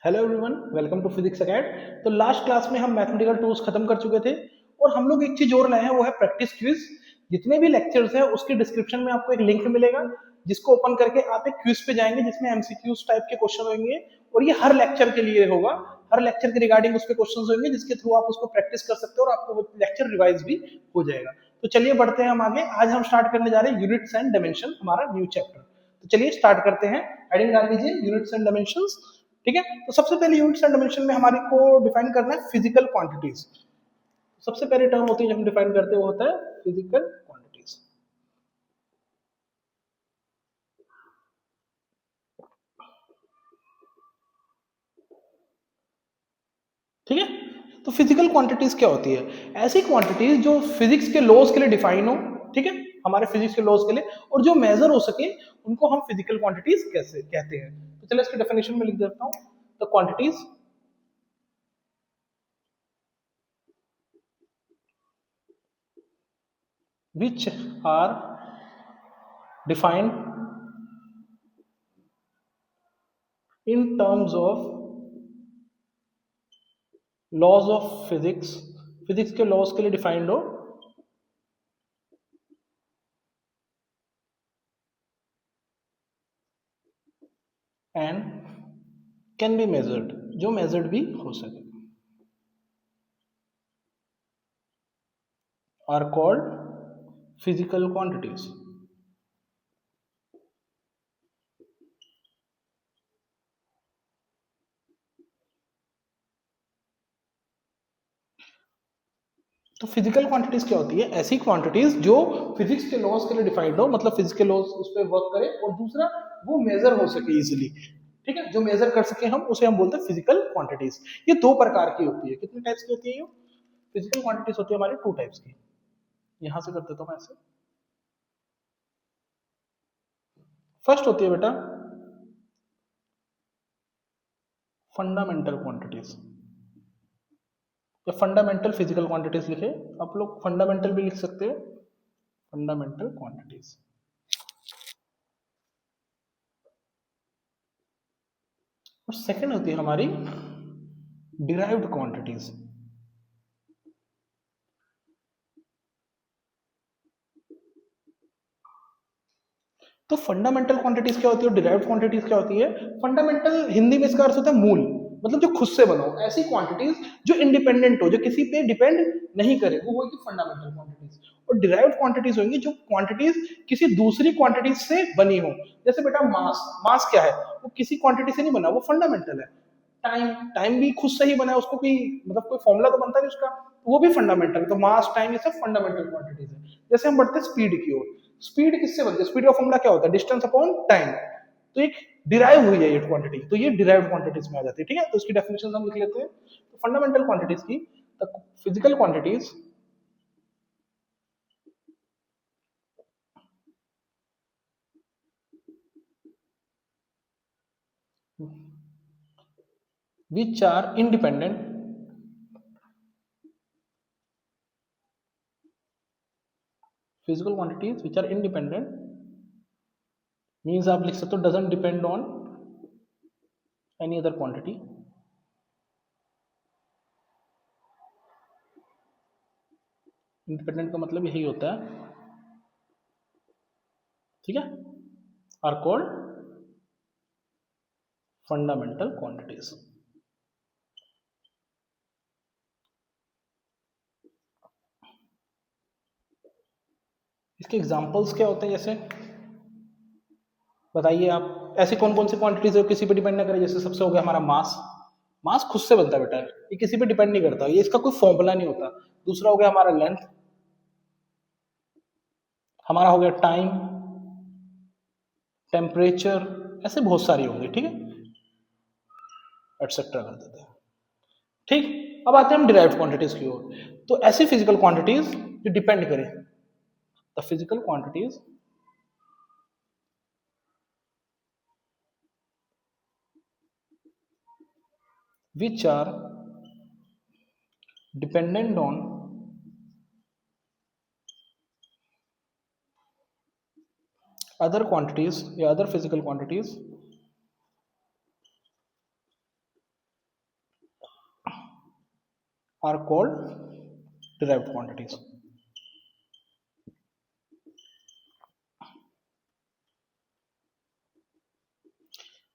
Hello everyone, welcome to physics acad. तो last class में हम मैथमेटिकल टूल्स खत्म कर चुके थे और हम लोग एक चीज और लाए हैं, वो है प्रैक्टिस क्विज। जितने भी लेक्चर्स हैं उसके डिस्क्रिप्शन में आपको एक लिंक मिलेगा, जिसको ओपन करके आप एक क्विज पे जाएंगे जिसमें एमसीक्यूज टाइप के क्वेश्चन होंगे और ये हर लेक्चर के लिए होगा। हर लेक्चर के रिगार्डिंग उस पर क्वेश्चन होंगे जिसके थ्रू आप उसको प्रैक्टिस कर सकते हो और आपको वो लेक्चर रिवाइज भी हो जाएगा। तो चलिए बढ़ते हैं हम आगे। आज हम स्टार्ट करने जा रहे हैं यूनिट्स एंड डायमेंशन, हमारा न्यू चैप्टर। तो चलिए स्टार्ट करते हैं। हेडिंग डाल लीजिए यूनिट्स एंड डायमेंशंस। ठीक है, तो सबसे पहले यूनिट्स एंड डायमेंशन में हमारे को डिफाइन करना है फिजिकल क्वांटिटीज। सबसे पहले टर्म होती है जो हम डिफाइन करते हैं वो होता है फिजिकल क्वांटिटीज। ठीक है, तो फिजिकल क्वांटिटीज क्या होती है? ऐसी क्वांटिटीज जो फिजिक्स के लॉज के लिए डिफाइन हो। ठीक है, हमारे फिजिक्स के लॉज के लिए, और जो मेजर हो सके उनको हम फिजिकल क्वांटिटीज कैसे कहते हैं। तो चलो इसके डेफिनेशन में लिख देता हूं। तो quantities which are defined in terms of laws of physics, physics के लॉज के लिए डिफाइंड हो, एंड कैन बी मेजर्ड, जो मेजर्ड भी हो सके, आर कॉल्ड फिजिकल क्वांटिटीज। तो फिजिकल क्वांटिटीज क्या होती है? ऐसी क्वांटिटीज जो फिजिक्स के लॉज के लिए डिफाइंड हो, मतलब फिजिक्स के लॉज उस पर वर्क करे, और दूसरा वो मेजर हो सके इजिली। ठीक है, जो मेजर कर सके हम उसे हम बोलते हैं फिजिकल क्वांटिटीज। ये दो प्रकार की होती है। कितने टाइप्स की होती है ये फिजिकल क्वांटिटीज? होती है हमारी टू टाइप्स की। यहां से कर देता हूं मैं ऐसे। फर्स्ट होती है बेटा फंडामेंटल क्वांटिटीज, या फंडामेंटल फिजिकल क्वांटिटीज लिखे। आप लोग फंडामेंटल भी लिख सकते हैं, फंडामेंटल क्वांटिटीज। और सेकंड होती है हमारी डिराइव्ड क्वांटिटीज। तो फंडामेंटल क्वांटिटीज क्या होती है और डिराइव्ड क्वांटिटीज क्या होती है? फंडामेंटल हिंदी में इसका अर्थ होता है मूल, मतलब जो खुद से बनो, ऐसी क्वांटिटीज जो इंडिपेंडेंट हो, जो किसी पे डिपेंड नहीं करे, वो होगी फंडामेंटल क्वांटिटीज। और डिराइव्ड क्वांटिटीज होंगी जो क्वांटिटीज किसी दूसरी क्वांटिटीज से बनी हो। जैसे बेटा मास, मास क्या है? वो किसी क्वांटिटी से नहीं बना, वो फंडामेंटल है। टाइम, टाइम भी खुद से ही बना है, उसको कोई मतलब कोई फॉर्मूला तो बनता नहीं उसका, तो वो भी फंडामेंटल है। तो मास, टाइम, ये सब फंडामेंटल क्वांटिटीज है। जैसे हम बढ़ते हैं स्पीड की ओर। स्पीड किससे बनती है? स्पीड का फॉर्मूला क्या होता है? Distance upon time. तो एक डिराइव हुई है ये क्वांटिटी, तो ये डिराइव्ड क्वांटिटीज में आ जाती है। ठीक है, तो इसकी डेफिनेशन हम लिख लेते हैं। तो फंडामेंटल क्वांटिटीज की, physical quantities which are independent, physical quantities which are independent means आप लिख सकते हो doesn't depend on any other quantity. Independent का मतलब यही होता है। ठीक है, आर कॉल्ड फंडामेंटल क्वांटिटीज। इसके एग्जांपल्स क्या होते हैं? जैसे बताइए आप, ऐसी कौन कौन सी क्वांटिटीज है जो किसी पे डिपेंड ना करे? जैसे सबसे हो गया हमारा मास। मास खुद से बनता है बेटा, ये किसी पे डिपेंड नहीं करता, ये इसका कोई फॉर्मूला नहीं होता। दूसरा हो गया हमारा लेंथ, हमारा हो गया टाइम, टेम्परेचर, ऐसे बहुत सारी होंगी। ठीक है, एटसेट्रा कर देते हैं। ठीक, अब आते हैं हम डिराइव्ड क्वांटिटीज की ओर। तो ऐसी फिजिकल क्वांटिटीज जो डिपेंड करें, the physical quantities which are dependent on other quantities या other physical quantities are called derived quantities.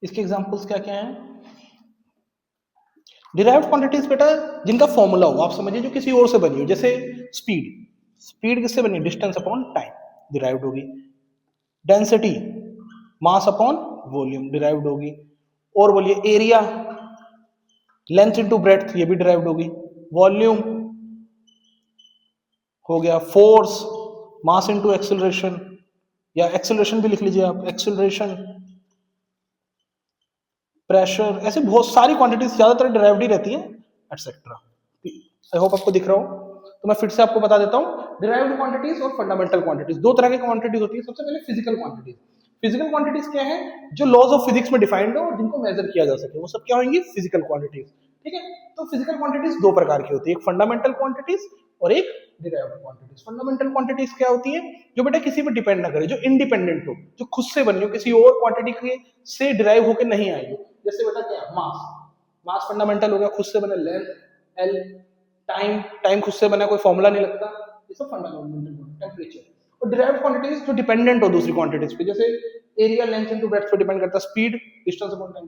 इसके एग्जांपल्स क्या क्या हैं? डिराइव्ड क्वांटिटीज बेटा जिनका फॉर्मूला हो, आप समझिए जो किसी और से बनी हो, जैसे स्पीड, स्पीड किससे बनी? डिस्टेंस अपॉन टाइम, डिराइव्ड होगी। Density, mass upon volume, derived होगी। और बोलिए एरिया, लेंथ इनटू ब्रेड्थ, ये भी डिराइव्ड होगी। वॉल्यूम हो गया। फोर्स, मास इनटू एक्सेलरेशन, या एक्सेलरेशन भी लिख लीजिए आप, एक्सेलरेशन, प्रेशर, ऐसे बहुत सारी क्वांटिटीज ज्यादातर डिराइव्ड ही रहती हैं, एटसेट्रा। आई होप आपको दिख रहा हो। तो मैं फिर से आपको बता देता हूं, डिराइव्ड क्वांटिटीज और फंडामेंटल क्वांटिटीज, दो तरह की क्वांटिटीज होती है। सबसे पहले फिजिकल क्वांटिटीज। फिजिकल क्वांटिटीज क्या है? जो लॉज ऑफ फिजिक्स में डिफाइंड हो और जिनको मेजर किया जा सके, वो सब क्या होंगी? Physical quantities. ठीक है, तो फिजिकल क्वांटिटीज दो प्रकार की होती है, एक फंडामेंटल क्वांटिटीज और एक डिराइव्ड क्वांटिटीज। फंडामेंटल क्वांटिटीज क्या होती है? जो बेटा किसी पे डिपेंड ना करे, जो इंडिपेंडेंट हो, जो खुद से बनी हो, किसी और क्वांटिटी के से डिराइव होकर नहीं आई हो। जैसे बेटा क्या? मास, मास फंडामेंटल हो गया, खुद से बने। लेंथ एल, टाइम, टाइम खुद से बना, कोई फॉर्मूला नहीं लगता, ये सब फंडामेंटल। टेम्परेचर। और डिराइव्ड क्वांटिटीज जो डिपेंडेंट हो दूसरी क्वांटिटीज पे, जैसे एरिया, लेंथ इनटू ब्रेड्थ पे डिपेंड करता है, स्पीड, डिस्टेंस अपॉन टाइम।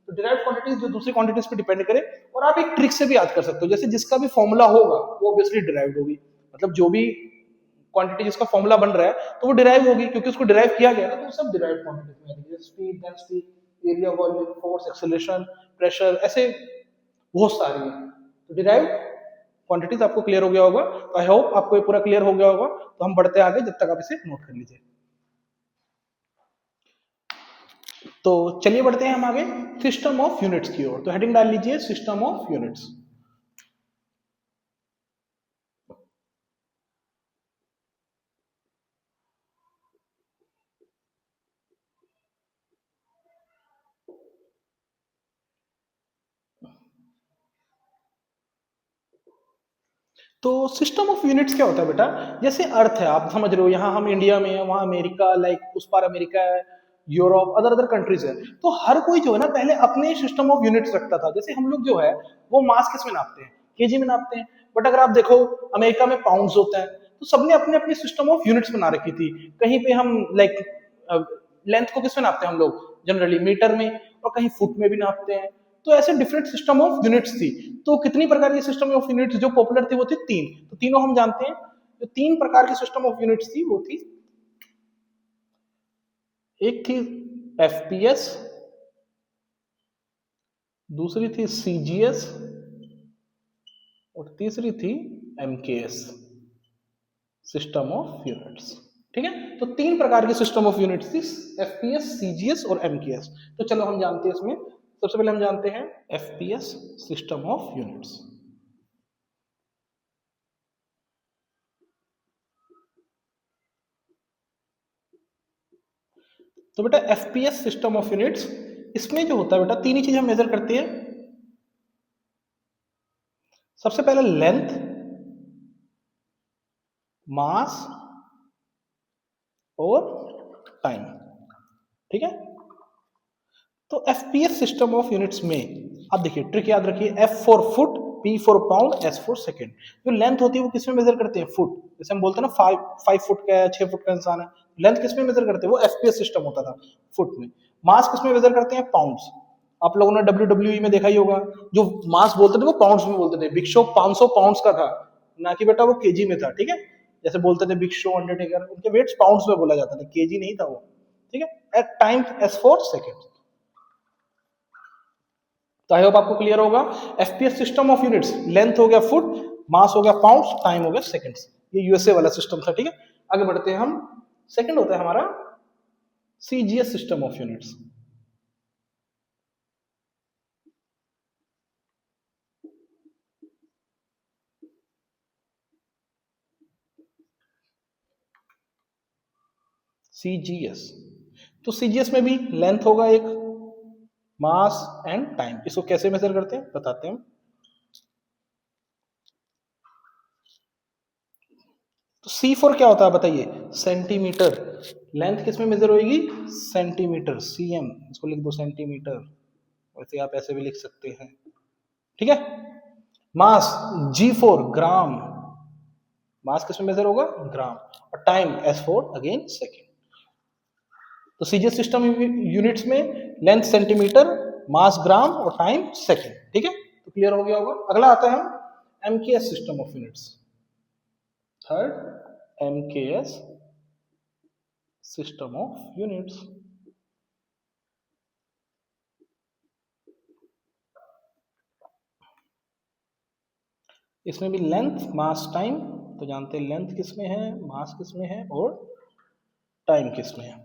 तो डिराइव्ड क्वांटिटीज जो दूसरी क्वांटिटीज पे डिपेंड करे। और आप एक ट्रिक से भी याद कर सकते हो, जैसे जिसका भी फॉर्मूला होगा वो ऑब्वियसली डिराइव्ड होगी। मतलब जो भी क्वांटिटी जिसका फॉर्मूला बन रहा है तो वो डिराइव होगी, क्योंकि उसको डिराइव किया गया ना, तो सब डिराइव्ड क्वांटिटीज में आएगी। जैसे speed, density, area, volume, force, acceleration, pressure, ऐसे बहुत सारी हैं। तो डिराइव्ड क्वांटिटीज आपको क्लियर हो गया होगा। तो आई होप आपको ये पूरा क्लियर हो गया होगा। तो हम बढ़ते आगे, जब तक आप इसे नोट कर लीजिए। तो चलिए बढ़ते हैं हम आगे सिस्टम ऑफ यूनिट्स की ओर। तो हेडिंग डाल लीजिए सिस्टम ऑफ यूनिट्स। तो सिस्टम ऑफ यूनिट्स क्या होता है बेटा? जैसे अर्थ है, आप समझ रहे हो, यहाँ हम इंडिया में है, वहां अमेरिका, लाइक उस पार अमेरिका है, यूरोप, अदर अदर कंट्रीज है। तो हर कोई जो है ना पहले अपने सिस्टम ऑफ यूनिट्स रखता था। जैसे हम लोग जो है वो मास किस में नापते हैं? केजी में नापते हैं। बट अगर आप देखो अमेरिका में पाउंड्स होता है। तो सबने अपने अपने सिस्टम ऑफ यूनिट्स बना रखी थी। कहीं पे हम लाइक लेंथ को किस में नापते हैं हम लोग? जनरली मीटर में, और कहीं फुट में भी नापते हैं। तो ऐसे डिफरेंट सिस्टम ऑफ यूनिट्स थी। तो कितनी प्रकार की सिस्टम ऑफ यूनिट्स जो पॉपुलर थी वो थी तीन। तो तीनों हम जानते हैं। जो तीन प्रकार की सिस्टम ऑफ यूनिट्स थी वो थी, एक थी एफपीएस, दूसरी थी सीजीएस, और तीसरी थी एमकेएस, सिस्टम ऑफ यूनिट्स। ठीक है, तो तीन प्रकार की सिस्टम ऑफ यूनिट्स थी, एफपीएस, सीजीएस और एमकेएस। तो चलो हम जानते हैं इसमें। सबसे पहले हम जानते हैं एफपीएस, सिस्टम ऑफ यूनिट्स। तो बेटा एफपीएस सिस्टम ऑफ यूनिट्स, इसमें जो होता है बेटा तीन ही चीज हम मेजर करते हैं। सबसे पहले लेंथ, मास और टाइम। ठीक है, तो एफपीएस सिस्टम ऑफ यूनिट्स में आप देखिए ट्रिक याद रखिए, F for foot, P for pound, S for second. जो लेंथ होती है वो किसमें मेजर करते हैं? फुट। जैसे हम बोलते हैं ना 5 फुट का है, 6 फुट का इंसान है, लेंथ किसमें मेजर करते हैं? वो एफपीएस सिस्टम होता था, फुट में। मास किसमें मेजर करते हैं? पाउंड्स। आप लोगों ने डब्ल्यू में देखा ही होगा, जो मास बोलते थे वो पाउंड्स में बोलते थे। बिग शो 500 पाउंड्स का था, ना कि बेटा वो केजी में था। ठीक है, जैसे बोलते थे बिग शो, अंडरटेकर, उनके वेट्स पाउंड्स में बोला जाता था, केजी नहीं था वो। ठीक है, टाइम एस फॉर सेकेंड। तो आई होप आपको क्लियर होगा। FPS system of units, length हो गया फुट, मास हो गया पाउंड्स, टाइम हो गया सेकंड्स। ये यूएसए वाला सिस्टम था। ठीक है, आगे बढ़ते हैं हम। सेकंड होता है हमारा CGS system of units. CGS, तो सीजीएस में भी लेंथ होगा एक, मास एंड टाइम। इसको कैसे मेजर करते हैं बताते हैं। तो सी फॉर क्या होता है बताइए? सेंटीमीटर। लेंथ किस में मेजर होगी? सेंटीमीटर, सीएम, इसको लिख दो सेंटीमीटर। वैसे आप ऐसे भी लिख सकते हैं। ठीक है, मास G4 ग्राम, मास किसमें मेजर होगा, ग्राम, और टाइम S4 अगेन सेकेंड। तो सीजीएस सिस्टम यूनिट्स में लेंथ सेंटीमीटर, मास ग्राम और टाइम सेकेंड। ठीक है, तो क्लियर हो गया होगा। अगला आता है हम MKS system of units. Third MKS system of units. इसमें भी लेंथ मास टाइम, तो जानते हैं लेंथ किसमें है, मास किसमें है और टाइम किसमें है।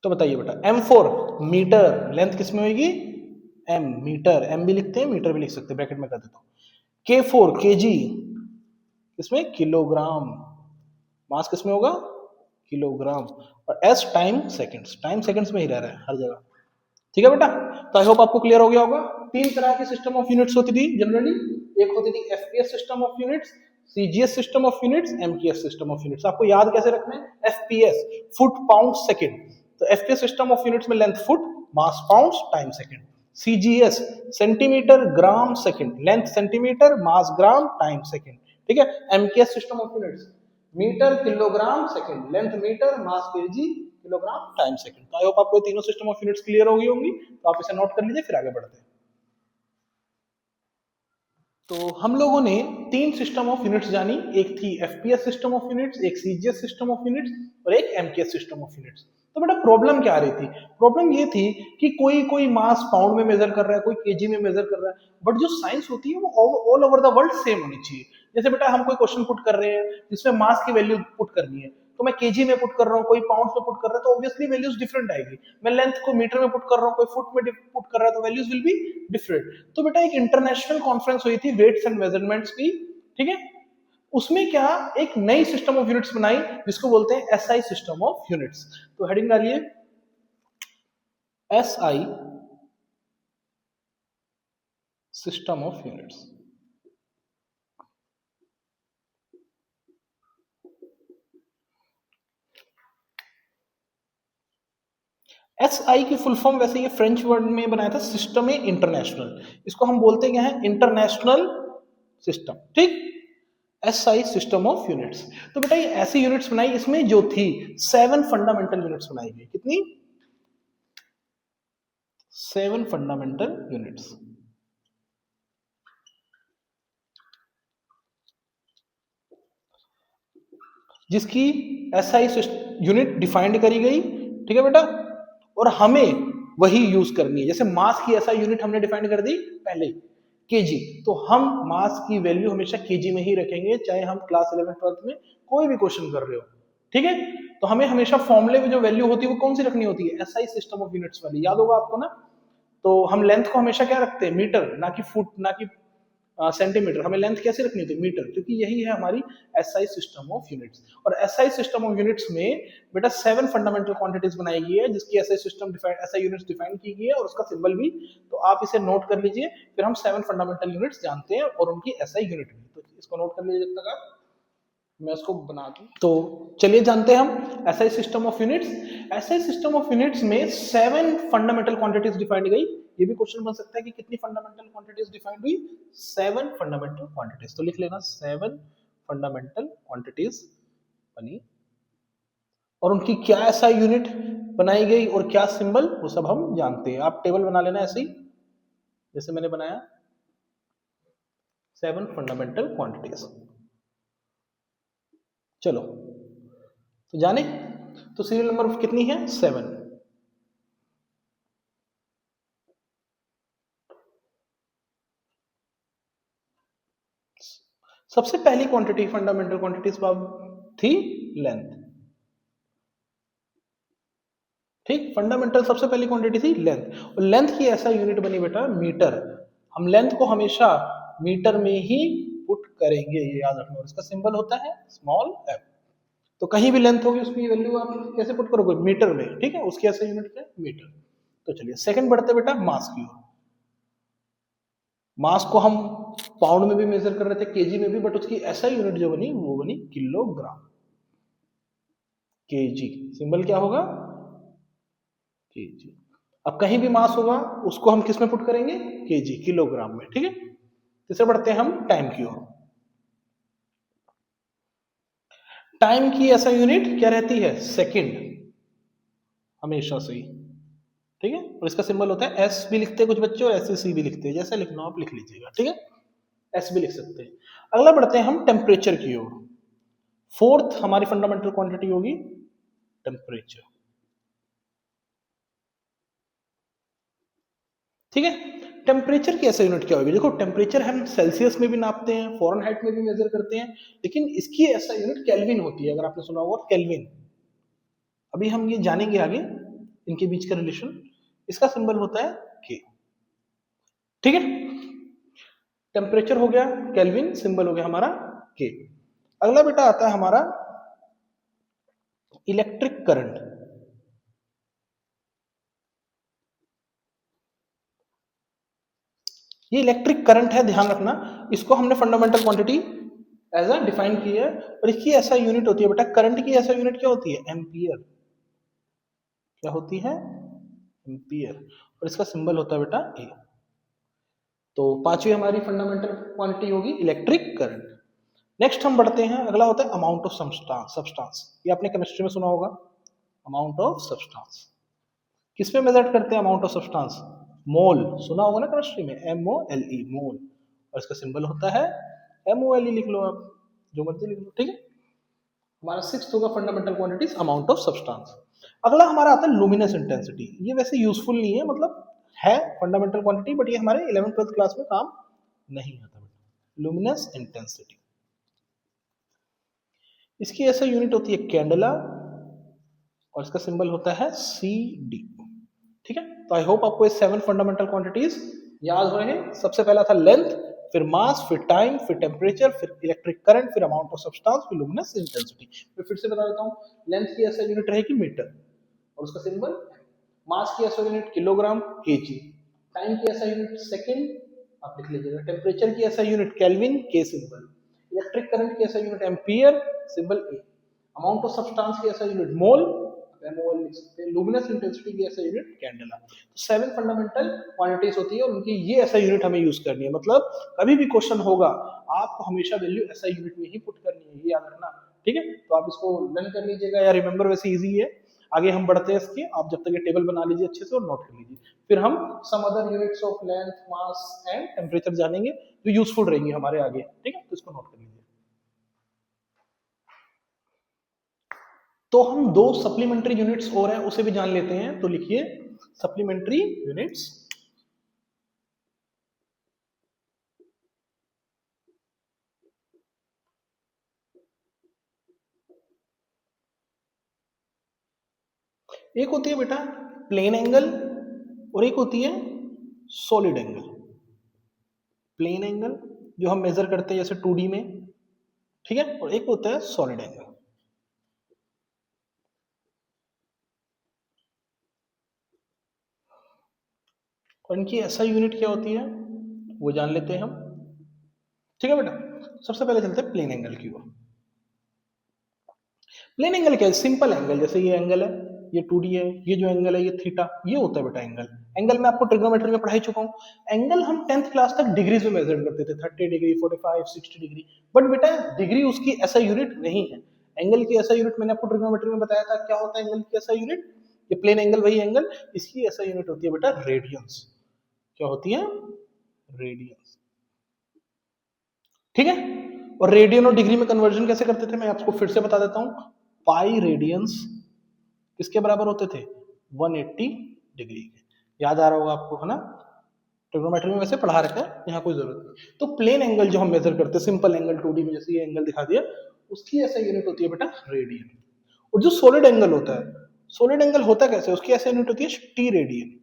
तो बताइए बेटा, M4 मीटर, लेंथ किसमें होगी, एम, मीटर, एम भी लिखते हैं मीटर भी लिख सकते हैं, ब्रैकेट में कर देता हूं। K4 केजी, किसमें, किलोग्राम, मास किसमें होगा, किलोग्राम, और S time seconds, time seconds में ही रह रहा है हर जगह। ठीक है बेटा, तो आई होप आपको क्लियर हो गया होगा। तीन तरह की सिस्टम ऑफ यूनिट्स होती थी जनरली, एक होती थी FPS system of units, CGS system of units, MKS system of units. आपको याद कैसे रखना है, एफपीएस फुट पाउंड सेकंड, तो एफपीएस सिस्टम ऑफ यूनिट्स में length foot, mass pound, time second. CGS centimetre gram second, length centimetre, mass gram, time second. ठीक है, MKS system of units metre kilogram second, length metre, mass kg, kilogram, time second. तो I hope आपको तीनों system of units clear हो गई होंगी, तो आप इसे नोट कर लीजिए, फिर आगे बढ़ते हैं। तो हम लोगों ने तीन सिस्टम ऑफ यूनिट्स जानी, एक थी एफपीएस सिस्टम ऑफ यूनिट्स, एक सीजीएस सिस्टम ऑफ यूनिट्स और एक एमकेएस सिस्टम ऑफ यूनिट्स। तो बेटा प्रॉब्लम क्या आ रही थी, प्रॉब्लम ये थी कि कोई कोई मास पाउंड में मेजर कर रहा है, कोई केजी में मेजर कर रहा है, बट जो साइंस होती है वो all over the world same होनी चाहिए। जैसे बेटा हम कोई क्वेश्चन पुट कर रहे हैं जिसमें मास की वैल्यू पुट करनी है, तो मैं केजी में पुट कर रहा हूँ, कोई पाउंड में पुट कर रहा है, तो ऑब्वियसली वैल्यूज डिफरेंट आएगी। मैं लेंथ को मीटर में पुट कर रहा हूँ, कोई फुट में पुट कर रहा है, तो वैल्यूज विल बी डिफरेंट। तो बेटा एक इंटरनेशनल कॉन्फ्रेंस हुई थी वेट्स एंड मेजरमेंट्स की, ठीक है, उसमें क्या एक नई सिस्टम ऑफ यूनिट्स बनाई जिसको बोलते हैं एसआई सिस्टम ऑफ यूनिट्स। तो हेडिंग डालिए SI system of units. SI की फुल फॉर्म वैसे ये फ्रेंच वर्ड में बनाया था, सिस्टम है इंटरनेशनल, इसको हम बोलते क्या है, इंटरनेशनल सिस्टम। ठीक, एसआई सिस्टम ऑफ यूनिट्स। तो बेटा ये ऐसी यूनिट्स बनाई, इसमें जो थी 7 फंडामेंटल यूनिट्स बनाई गई। कितनी, 7 फंडामेंटल यूनिट्स, जिसकी एसआई यूनिट डिफाइंड करी गई। ठीक है बेटा, और हमें वही यूज करनी है। जैसे मास की एसआई यूनिट हमने डिफाइंड कर दी पहले, केजी, तो हम मास की वैल्यू हमेशा केजी में ही रखेंगे, चाहे हम क्लास 11 12 में कोई भी क्वेश्चन कर रहे हो। ठीक है, तो हमें हमेशा फॉर्मूले में जो वैल्यू होती है वो कौन सी रखनी होती है, एसआई सिस्टम ऑफ यूनिट्स वाली, याद होगा आपको ना। तो हम लेंथ को हमेशा क्या रखते हैं, मीटर, ना कि फुट, ना कि सेंटीमीटर। हमें लेंथ कैसे रखनी होती है, मीटर, क्योंकि यही है हमारी एसआई सिस्टम ऑफ यूनिट्स। और एसआई सिस्टम ऑफ यूनिट्स में बेटा 7 फंडामेंटल क्वांटिटीज बनाई गई है, जिसकी SI system define, SI units define की गई है, और उसका सिंबल भी। तो आप इसे नोट कर लीजिए, फिर हम 7 फंडामेंटल यूनिट्स जानते हैं और उनकी एसआई यूनिट भी। तो इसको नोट कर लीजिए जब तक आप, मैं इसको बना दूं। तो चलिए जानते हैं हम SI system of units. SI system of units में 7 फंडामेंटल क्वांटिटीज डिफाइंड गई। ये भी क्वेश्चन बन सकता है कि कितनी फंडामेंटल क्वांटिटीज डिफाइंड हुई, 7 फंडामेंटल क्वांटिटीज। तो लिख लेना 7 फंडामेंटल क्वांटिटीज बनी, और उनकी क्या ऐसा यूनिट बनाई गई और क्या सिंबल, वो सब हम जानते हैं। आप टेबल बना लेना ऐसे ही जैसे मैंने बनाया, 7 फंडामेंटल क्वांटिटीज। चलो तो जाने, तो सीरियल नंबर कितनी है, 7। सबसे पहली क्वांटिटी फंडामेंटल क्वांटिटीज थी लेंथ। ठीक, फंडामेंटल सबसे पहली क्वांटिटी थी लेंथ, और लेंथ की ऐसा यूनिट बनी बेटा मीटर। हम लेंथ को हमेशा मीटर में ही पुट करेंगे, ये याद रखना। और इसका सिंबल होता है स्मॉल एफ। तो कहीं भी लेंथ होगी उसकी वैल्यू आप कैसे पुट करोगे, मीटर में। ठीक है, उसकी ऐसा यूनिट क्या है, मीटर। तो चलिए सेकंड बढ़ते बेटा मास की ओर। मास को हम पाउंड में भी मेजर कर रहे थे, केजी में भी, बट उसकी ऐसा यूनिट जो बनी वो बनी किलोग्राम, केजी। सिंबल क्या होगा, केजी। अब कहीं भी मास होगा उसको हम किस में पुट करेंगे, केजी, किलोग्राम में, ठीक है। तीसरे बढ़ते हैं हम टाइम की ओर। टाइम की ऐसा यूनिट क्या रहती है, सेकंड, हमेशा से ही, ठीक है। और इसका सिंबल होता है एस, भी लिखते हैं कुछ बच्चे और एस सी भी लिखते हैं, जैसे लिखना हो आप लिख लीजिएगा, ठीक है, एस भी लिख सकते हैं। अगला बढ़ते हैं हम टेम्परेचर की ओर। फोर्थ हमारी फंडामेंटल क्वांटिटी होगी टेम्परेचर, ठीक है। टेम्परेचर की ऐसा यूनिट क्या होगी, देखो टेम्परेचर हम सेल्सियस में भी नापते हैं, फॉरेनहाइट में भी मेजर करते हैं, लेकिन इसकी ऐसा यूनिट केल्विन होती है, अगर आपने सुना होगा केल्विन। अभी हम ये जानेंगे आगे इनके बीच का रिलेशन। इसका सिंबल होता है के, ठीक है। टेम्परेचर हो गया केल्विन, सिंबल हो गया हमारा के। अगला बेटा आता है हमारा इलेक्ट्रिक करंट। ये इलेक्ट्रिक करंट है, ध्यान रखना, इसको हमने fundamental quantity as a define की है, और इसकी ऐसा यूनिट होती है बेटा, करंट की ऐसा यूनिट क्या होती है, एम्पियर। क्या होती है, एम्पियर। और इसका सिंबल होता है बेटा ए। तो पांचवी हमारी फंडामेंटल क्वांटिटी होगी इलेक्ट्रिक करंट। नेक्स्ट हम बढ़ते हैं, अगला होता है अमाउंट ऑफ सब्सटेंस। ये आपने केमिस्ट्री में सुना होगा, अमाउंट ऑफ सब्सटेंस। किस में मेजर करते हैं अमाउंट ऑफ सब्सटेंस, मोल, सुना होगा ना केमिस्ट्री में, MOLE, मोल। और इसका सिंबल होता है MOLE, लिख लो आप, जो मर्जी लिख लो, ठीक है। हमारा सिक्स्थ होगा fundamental quantities, amount of substance. अगला हमारा आता है लुमिनस इंटेंसिटी। ये वैसे यूजफुल नहीं है, मतलब है फंडामेंटल क्वांटिटी, बट ये हमारे 11th 12th क्लास में काम नहीं आता। लुमिनस इंटेंसिटी, इसकी ऐसा यूनिट होती है कैंडला, और इसका सिंबल होता है CD, ठीक है। तो आई होप आपको ये 7 फंडामेंटल क्वांटिटीज याद हो रहे हैं। सबसे पहला था लेंथ, फिर मास, फिर टाइम, फिर टेम्परेचर, फिर इलेक्ट्रिक करंट, फिर अमाउंट ऑफ सब्सटेंस, फिर लुमिनस इंटेंसिटी। मैं फिर से बता देता हूँ, लेंथ की ऐसा यूनिट रहेगी मीटर, और उसका सिंबल, मास की ऐसा यूनिट किलोग्राम, केजी, टाइम की ऐसा यूनिट सेकंड, आप लिख लीजिएगा, टेम्परेचर की ऐसा यूनिट केल्विन, के सिंबल, इलेक्ट्रिक करंट की ऐसा unit ampere, symbol A, amount of substance की ऐसा यूनिट मोल, MOL लिख सकते हैं, लुमिनस इंटेंसिटी की ऐसा यूनिट कैंडेला। तो 7 फंडामेंटल क्वांटिटीज होती है, और उनकी ये ऐसा यूनिट हमें यूज करनी है, मतलब कभी भी क्वेश्चन होगा आपको हमेशा वैल्यू ऐसा यूनिट में ही पुट करनी है, ये याद रखना, ठीक है। तो आप इसको लर्न कर लीजिएगा या रिमेंबर, वैसे इजी है। आगे हम बढ़ते हैं इसके, आप जब तक ये टेबल बना लीजिए अच्छे से और नोट कर लीजिए, फिर हम some other units of length, mass and temperature जानेंगे जो यूजफुल रहेंगे हमारे आगे, ठीक है। तो इसको नोट कर लीजिए। तो हम दो सप्लीमेंट्री यूनिट्स और हैं, उसे भी जान लेते हैं, तो लिखिए सप्लीमेंट्री यूनिट्स। एक होती है बेटा प्लेन एंगल, और एक होती है सॉलिड एंगल। प्लेन एंगल जो हम मेजर करते हैं जैसे 2D में, ठीक है, और एक होता है सॉलिड एंगल। और इनकी एसआई यूनिट क्या होती है वो जान लेते हैं हम, ठीक है बेटा। सबसे पहले चलते हैं प्लेन एंगल की ओर। प्लेन एंगल क्या है, सिंपल एंगल, जैसे ये एंगल है, ये 2D है, ये जो एंगल है ये थीटा, ये होता है बेटा एंगल। एंगल में आपको ट्रिग्नोमेट्री में पढ़ाई चुका हूं। एंगल हम 10th क्लास तक डिग्रीज में मेजर करते थे, 30 डिग्री, 45, 60 डिग्री, बट बेटा डिग्री उसकी ऐसा यूनिट नहीं है। एंगल की ऐसा यूनिट मैंने आपको ट्रिग्नोमेट्री में बताया था, क्या होता है एंगल की ऐसा यूनिट, ये प्लेन एंगल वही एंगल, इसकी ऐसा यूनिट होती है बेटा रेडियंस। क्या होती है, रेडियंस, ठीक है। और रेडियन और डिग्री में कन्वर्जन कैसे करते थे मैं आपको फिर से बता देता हूं। पाई रेडियंस किसके बराबर होते थे, 180 डिग्री के। याद आ रहा होगा आपको, है ना, ट्रिग्नोमेट्री में वैसे पढ़ा रखा है, यहाँ कोई जरूरत नहीं। तो प्लेन एंगल जो हम मेजर करते हैं, सिंपल एंगल 2D में जैसे ये एंगल दिखा दिया, उसकी ऐसा यूनिट होती है बेटा रेडियन। और जो सॉलिड एंगल होता है, सॉलिड एंगल होता कैसे, उसकी ऐसा यूनिट होती है टी रेडियन।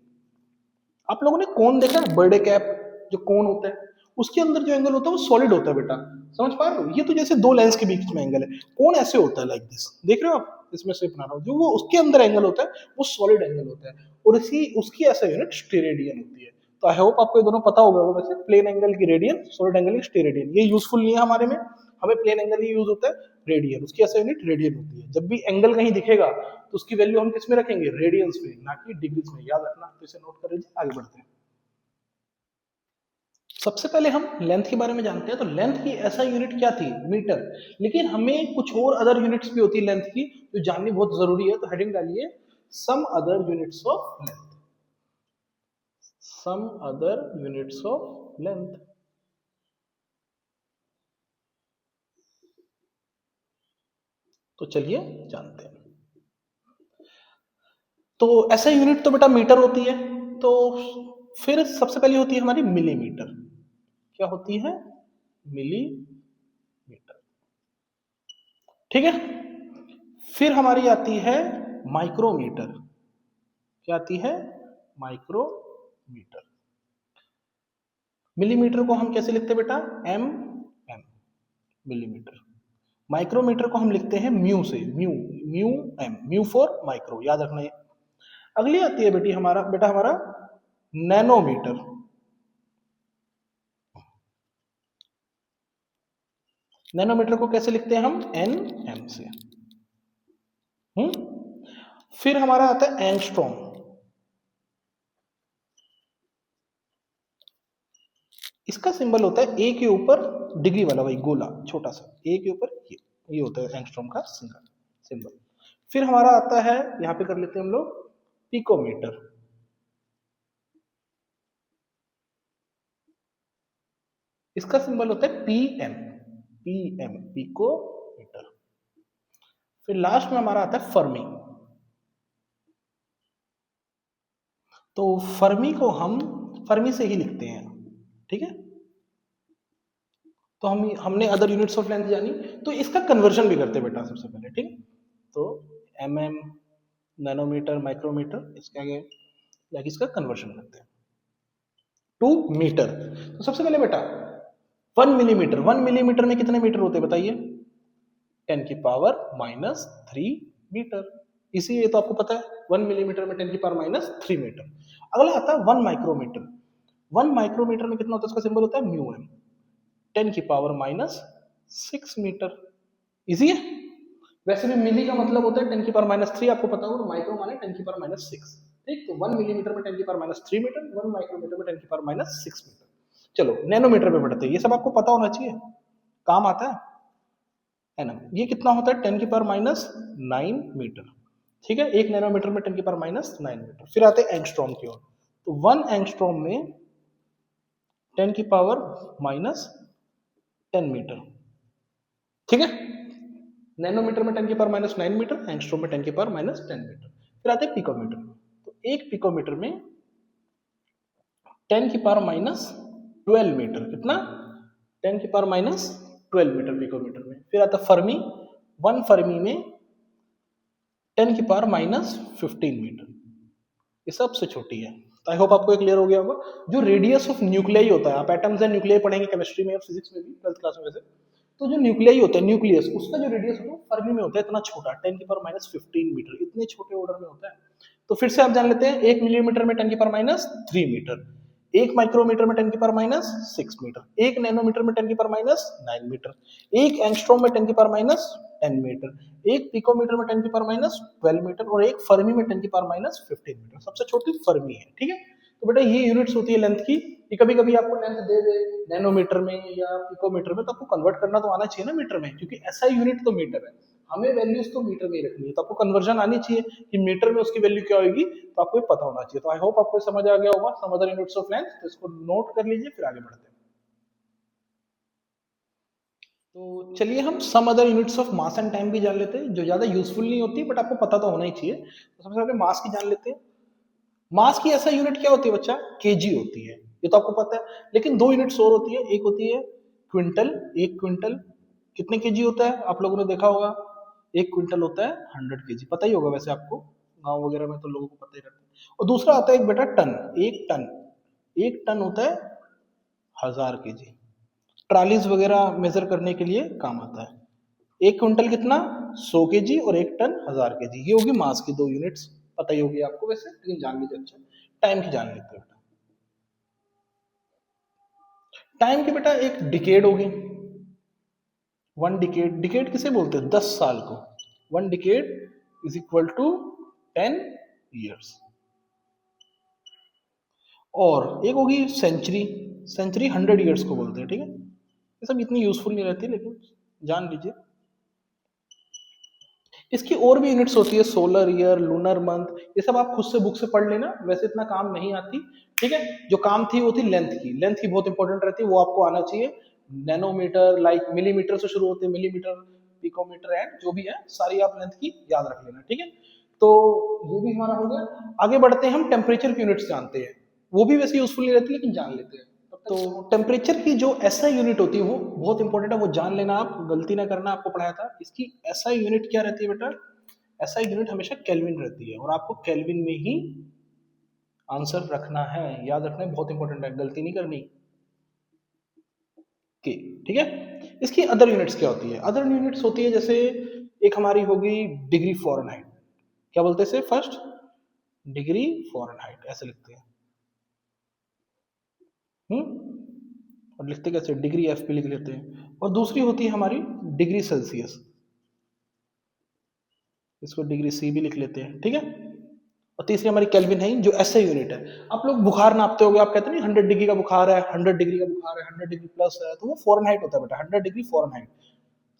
आप लोगों ने कोन देखा है, बर्थडे कैप जो कोन होता है, उसके अंदर जो एंगल होता है वो सॉलिड होता है बेटा, समझ पा रहे हो। ये तो जैसे दो लेंस के बीच में एंगल है, कोन ऐसे होता है लाइक दिस, देख रहे हो आप, इसमें से बना रहा हूं, जो वो उसके अंदर एंगल होता है वो सॉलिड एंगल होता है, और इसी उसकी ऐसा यूनिट स्टेरेडियन होती है। तो आई होप आपको ये दोनों पता होगा, वैसे प्लेन एंगल की रेडियन, सॉलिड एंगल की स्टेरेडियन, ये यूजफुल नहीं है हमारे में, हमें प्लेन एंगल ही यूज होता है। रेडियन, उसकी ऐसा यूनिट रेडियन होती है। जब भी एंगल कहीं दिखेगा तो उसकी वैल्यू हम किस में रखेंगे, रेडियंस में, ना कि डिग्रीज में, याद रखना। तो इसे नोट कर लीजिए, आगे बढ़ते हैं। सबसे पहले हम लेंथ के बारे में जानते हैं। तो लेंथ की ऐसा यूनिट क्या थी, मीटर, लेकिन हमें कुछ और अदर यूनिट्स भी होती है लेंथ की, जो जाननी बहुत जरूरी है। तो हेडिंग डालिए some other units of length, some other units of length. तो चलिए जानते हैं। तो ऐसा यूनिट तो बेटा मीटर होती है। तो फिर सबसे पहले होती है हमारी मिलीमीटर। क्या होती है, मिलीमीटर, ठीक है। फिर हमारी आती है माइक्रोमीटर। क्या आती है, माइक्रोमीटर। मिलीमीटर को हम कैसे लिखते हैं बेटा, एम, एम, मिलीमीटर। माइक्रोमीटर को हम लिखते हैं म्यू से, mu, mu m, mu for micro, याद रखना है। अगली आती है बेटी हमारा, बेटा हमारा नैनोमीटर। नैनोमीटर को कैसे लिखते हैं हम, एन, एम से। फिर हमारा आता है एंगस्ट्रॉम। इसका सिंबल होता है ए के ऊपर डिग्री वाला, वही गोला छोटा सा, ए के ऊपर ये होता है एंगस्ट्रॉम का सिंबल। फिर हमारा आता है, यहां पे कर लेते हैं हम लोग, पिकोमीटर। इसका सिंबल होता है पीएम, पीएम, पिकोमीटर। फिर लास्ट में हमारा आता है फर्मी। तो फर्मी को हम फर्मी से ही लिखते हैं, ठीक है। तो हमने अदर यूनिट्स ऑफ लेंथ जानी, तो इसका कन्वर्जन भी करते हैं बेटा सबसे पहले, ठीक। तो एमएम, नैनोमीटर, माइक्रोमीटर, इसके आगे लाइक इसका कन्वर्जन करते हैं टू मीटर। तो सबसे पहले बेटा 1 मिलीमीटर, 1 मिलीमीटर में कितने मीटर होते हैं बताइए, 10⁻³ मीटर। इसी ये तो आपको पता है, 1 मिलीमीटर में 10⁻³ मीटर। अगला आता है 1 माइक्रोमीटर। 1 माइक्रोमीटर में कितना होता है, उसका सिंबल होता है म्यू एम, 10⁻⁻6 मीटर। इजी है। वैसे भी मिली का मतलब होता है 10⁻³ आपको पता होगा, माइक्रो माने 10⁻6, ठीक। तो 1 मिलीमीटर में 10⁻³ मीटर, 1 माइक्रोमीटर में 10⁻6 मीटर। चलो नैनोमीटर पे बढ़ते हैं, ये सब आपको पता होना चाहिए, काम आता है। एनम, ये कितना होता है, 10⁻9 मीटर, ठीक है। 1 नैनोमीटर में 10⁻9 मीटर। फिर आते हैं एंगस्ट्रॉम की ओर। तो 1 एंगस्ट्रॉम में 10⁻10 मीटर, ठीक है। नैनोमीटर में 10⁻9 मीटर, एंगस्ट्रॉम में 10⁻10 मीटर। फिर आते हैं पिकोमीटर। तो एक पिकोमीटर में 10⁻12 मीटर, कितना, 10⁻12 मीटर पिकोमीटर में। फिर आता फर्मी, 1 फर्मी में 10⁻15 मीटर, ये सबसे छोटी है। तो आई होप आपको क्लियर हो गया होगा। जो रेडियस ऑफ न्यूक्लियाई होता है, आप एटम्स एंड न्यूक्लियाई पढ़ेंगे केमिस्ट्री में और फिजिक्स में भी 12th क्लास में वैसे। तो जो न्यूक्लियाई होता है, न्यूक्लियस, उसका जो रेडियस होता है फर्मी में होता है, इतना छोटा, 10⁻15 मीटर, इतने छोटे ऑर्डर में होता है। तो फिर से आप जान लेते हैं, 1 मिलीमीटर में 10⁻³ मीटर, 1 माइक्रोमीटर में 10⁻6 मीटर, 1 नैनोमीटर में 10⁻9 मीटर, 1 एंगस्ट्रॉम में 10⁻10 मीटर, 1 पिकोमीटर में 10⁻12 मीटर, और 1 फर्मी में 10⁻15 मीटर। सबसे छोटी फर्मी है, ठीक है। तो बेटा ये यूनिट्स होती है लेंथ की। कि कभी कभी आपको लेंथ दे दे नैनोमीटर में या पिकोमीटर में, तो आपको कन्वर्ट करना तो आना चाहिए ना मीटर में, क्योंकि ऐसा यूनिट तो मीटर है, हमें वैल्यूज तो मीटर में ही रखनी है। तो आपको कन्वर्जन आनी चाहिए कि मीटर में उसकी वैल्यू क्या होगी, तो आपको पता होना चाहिए। तो आई होप आपको समझ आ गया होगा some other units of length. तो इसको नोट कर लीजिए, फिर आगे बढ़ते हैं। तो चलिए हम some other units of mass and time भी जान लेते हैं, जो ज्यादा यूजफुल नहीं होती, बट आपको पता तो होना ही चाहिए। तो सबसे पहले मास की जान लेते हैं। मास की ऐसा यूनिट क्या होती है बच्चा, केजी होती है, ये तो आपको पता है। लेकिन दो यूनिट्स और होती है, एक होती है क्विंटल। एक क्विंटल कितने केजी होता है, आप लोगों ने देखा होगा, एक क्विंटल होता है 100 केजी, पता ही होगा वैसे आपको, गांव वगैरह में तो लोगों को पता ही रहता है। और दूसरा आता है एक बेटा टन, एक टन, एक टन होता है 1000 केजी। ट्रालीज वगैरह मेजर करने के लिए काम आता है। एक क्विंटल कितना, 100 केजी, और एक टन 1000 केजी। ये होगी मास की दो यूनिट्स, पता ही होगी आपको वैसे, लेकिन जान लीजिए अच्छा। टाइम की जान लेते हैं। टाइम की बेटा एक डिकेड होगी, वन डिकेड, डिकेड किसे बोलते हैं? 10 साल को। One decade is equal to 10 years. और एक होगी सेंचुरी, सेंचुरी 100 ईयर्स को बोलते हैं, ठीक है। ये सब इतनी यूजफुल नहीं रहती, लेकिन जान लीजिए। इसकी और भी यूनिट्स होती है, सोलर ईयर, लूनर मंथ, ये सब आप खुद से बुक से पढ़ लेना, वैसे इतना काम नहीं आती, ठीक है। जो काम थी वो थी लेंथ की, लेंथ की बहुत इंपॉर्टेंट रहती है, वो आपको आना चाहिए। नैनोमीटर, लाइक मिलीमीटर से शुरू होते हैं, मिलीमीटर, पिकोमीटर एंड जो भी है सारी आप लेंथ की याद रख लेना, ठीक है। तो ये भी हमारा हो गया। आगे बढ़ते हैं, हम टेम्परेचर की यूनिट्स जानते हैं, वो भी वैसे यूजफुल नहीं रहती, लेकिन जान लेते हैं। तो टेम्परेचर की जो एसआई यूनिट होती है वो बहुत इंपॉर्टेंट है, वो जान लेना, आप गलती ना करना, आपको पढ़ाया था। इसकी एसआई यूनिट क्या रहती है बेटा? एसआई यूनिट हमेशा केल्विन रहती है, और आपको केल्विन में ही आंसर रखना है, याद रखना है, बहुत इंपॉर्टेंट है, गलती नहीं करनी की, ठीक है। इसकी अदर यूनिट्स क्या होती है? अदर यूनिट्स होती है जैसे एक हमारी होगी डिग्री फॉरेनहाइट, क्या बोलते हैं इसे? फर्स्ट डिग्री फॉरेनहाइट ऐसे लिखते हैं, और लिखते कैसे? डिग्री एफ पे लिख लेते हैं। और दूसरी होती है हमारी डिग्री सेल्सियस, इसको डिग्री सी भी लिख लेते हैं, ठीक है। और तीसरी हमारी केल्विन है, जो एसआई यूनिट है। आप लोग बुखार नापते होगे, आप कहते हैं 100 डिग्री का बुखार है, 100 डिग्री का बुखार है, 100 डिग्री प्लस है, तो वो फॉरेनहाइट होता है बेटा, 100 डिग्री फॉरेनहाइट।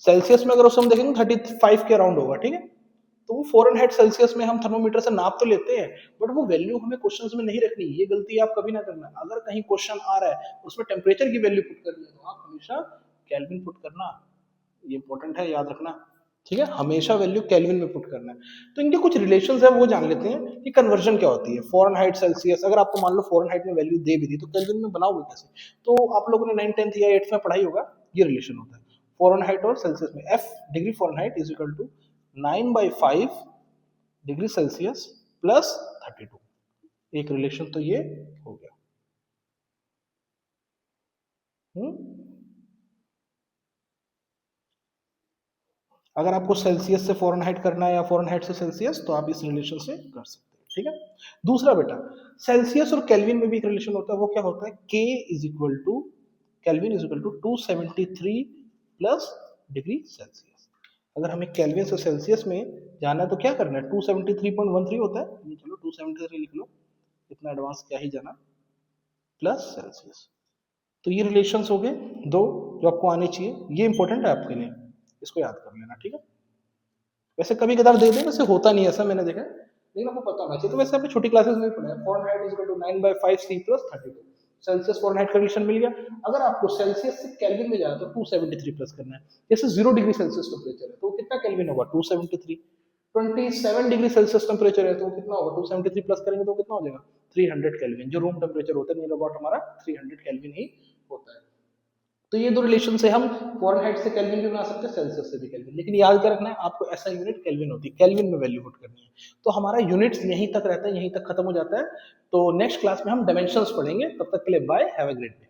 सेल्सियस में अगर उसे हम देखेंगे 35 के अराउंड होगा, ठीक है। तो वो फॉरेनहाइट सेल्सियस में हम थर्मोमीटर से नाप तो लेते हैं, बट वो वैल्यू हमें क्वेश्चंस में नहीं रखनी, ये गलती आप कभी ना करना। अगर कहीं क्वेश्चन आ रहा है उसमें टेम्परेचर की वैल्यू पुट करनी है, तो आप हमेशा केल्विन पुट करना, ये इंपॉर्टेंट है, याद रखना, ठीक है। हमेशा वैल्यू केल्विन में पुट करना है। तो इनके कुछ रिलेशंस है, वो जान लेते हैं कि कन्वर्जन क्या होती है। फॉरेनहाइट सेल्सियस, अगर आपको मान लो फॉरेनहाइट में वैल्यू दे भी दी, तो केल्विन में बनाओगे कैसे? तो आप लोगों ने 9th 10th या 8th में पढ़ाई होगा, ये रिलेशन होता है फॉरेनहाइट और सेल्सियस में। F degree Fahrenheit is equal to 9/5 degree Celsius plus 32। एक रिलेशन तो ये हो गया। अगर आपको सेल्सियस से फॉरेनहाइट करना है या फॉरेनहाइट से सेल्सियस, तो आप इस रिलेशन से कर सकते हैं, ठीक है। दूसरा बेटा, सेल्सियस और केल्विन में भी एक रिलेशन होता है, वो क्या होता है? K is equal to, Kelvin is equal to 273 plus degree Celsius. अगर हमें केल्विन से सेल्सियस में जाना है तो क्या करना है? 273.13 होता है, ये चलो 273 लिख लो, इतना एडवांस क्या ही जाना, प्लस सेल्सियस। तो ये रिलेशंस हो गए दो, जो आपको आने चाहिए, ये इंपॉर्टेंट है आपके लिए, इसको याद कर लेना, ठीक है। वैसे कभी कदार दे दे, वैसे होता नहीं ऐसा, मैंने देखा, लेकिन आपको पता होना चाहिए। तो वैसे आपने छोटी क्लासेस में पढ़ा है, Fahrenheit is equal to 9/5 C plus 32। Celsius Fahrenheit का रिलेशन मिल गया। अगर आपको सेल्सियस से केल्विन में जाना तो 273 प्लस करना है। जैसे 0 डिग्री सेल्सियस टेम्परेचर है, तो वो कितना केल्विन होगा? 273। 27 डिग्री सेल्सियस टेम्परेचर है, तो वो कितना होगा? 273 प्लस करेंगे तो कितना हो जाएगा? 300 केल्विन। जो रूम टेम्परेचर होता है नियर अबाउट हमारा 300 केल्विन ही होता है। तो ये दो रिलेशन से हम फॉरेनहाइट से केल्विन भी बना सकते हैं, सेल्सियस से भी केल्विन, लेकिन याद क्या रखना है आपको? ऐसा यूनिट केल्विन होती है, केल्विन में वैल्यू पुट करनी है। तो हमारा यूनिट्स यहीं तक रहता है, यहीं तक खत्म हो जाता है। तो नेक्स्ट क्लास में हम डायमेंशंस पढ़ेंगे, तब तक के लिए bye, have a great day.